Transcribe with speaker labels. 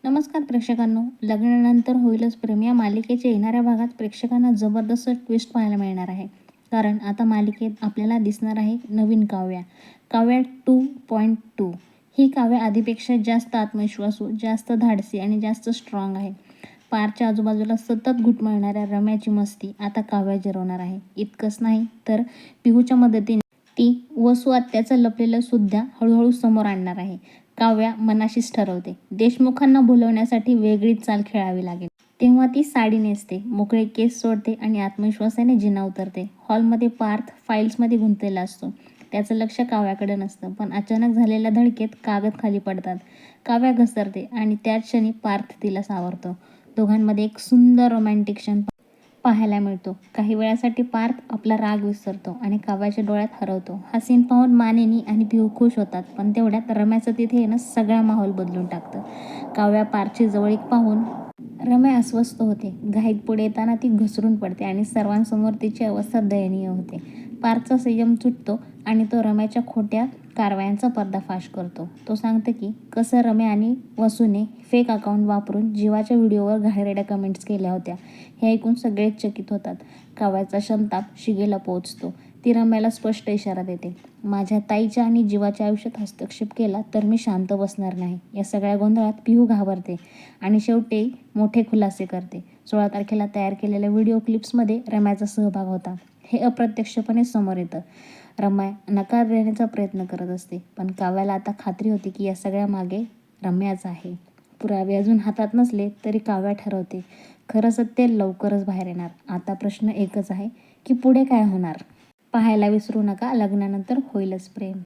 Speaker 1: नमस्कार प्रेक्षकांनो, लग्नानंतर होईलच प्रेम या मालिकेच्या येणाऱ्या भागात प्रेक्षकांना जबरदस्त ट्विस्ट पाहायला मिळणार आहे. कारण आता मालिकेत आपल्याला दिसणार आहे नवीन काव्या. काव्या 2.2. ही काव्या आधीपेक्षा जास्त आत्मविश्वासू, जास्त धाडसी आणि जास्त स्ट्रॉंग आहे. पारच्या आजूबाजूला सतत घुटमळणाऱ्या रम्याची मस्ती आता काव्या जिरवणार आहे. इतकंच नाही तर पिहूच्या मदतीने ती वसू आत्याचं लपलेलं सुद्धा हळूहळू समोर आणणार आहे. काव्या मनाशीच ठरवते, देशमुखांना बोलवण्यासाठी वेगळीच चाल खेळावी लागेल. तेव्हा ती साडी नेसते, मोकळे केस सोडते आणि आत्मविश्वासाने जिना उतरते. हॉलमध्ये पार्थ फाईल्समध्ये गुंतलेला असतो. त्याचं लक्ष काव्याकडे नसतं, पण अचानक झालेल्या धडकेत कागद खाली पडतात. काव्या घसरते आणि त्याच क्षणी पार्थ तिला सावरतो. दोघांमध्ये एक सुंदर रोमॅन्टिक क्षण पाहायला मिळतो. काही वेळासाठी पार्थ आपला राग विसरतो आणि काव्याच्या डोळ्यात हरवतो. हा सीन पाहून मानिनी आणि पिहू खुश होतात, पण तेवढ्यात रम्याचं तिथे येणं सगळा माहोल बदलून टाकतं. काव्या पार्थची जवळीक पाहून रम्या अस्वस्थ होते. घाईत पुढे येताना ती घसरून पडते आणि सर्वांसमोर तिची अवस्था दयनीय होते. पार्थचा संयम सुटतो आणि तो रम्याच्या खोट्या कारवायांचा पर्दाफाश करतो. तो सांगतो की कसं रम्या आणि वसूने फेक अकाउंट वापरून जीवाच्या व्हिडिओवर घाणेरड्या कमेंट्स केल्या होत्या. हे ऐकून सगळेच चकित होतात. काव्याचा संताप शिगेला पोहोचतो. ती रम्याला स्पष्ट इशारा देते, माझ्या ताईच्या आणि जीवाच्या आयुष्यात हस्तक्षेप केला तर मी शांत बसणार नाही. या सगळ्या गोंधळात पिहू घाबरते आणि शेवटी मोठे खुलासे करते. 16 तारखेला तयार केलेल्या व्हिडिओ क्लिप्समध्ये रम्याचा सहभाग होता हे अप्रत्यक्षपणे समोर येतं. रम्या नकार देण्याचा प्रयत्न करत असते, पण काव्याला आता खात्री होती की या सगळ्या मागे रम्याच आहे. पुरावे अजून हातात नसले तरी काव्या ठरवते, खरं सत्य लवकरच बाहेर येणार. आता प्रश्न एकच आहे की पुढे काय होणार. पाहायला विसरू नका लग्नानंतर होईलच प्रेम.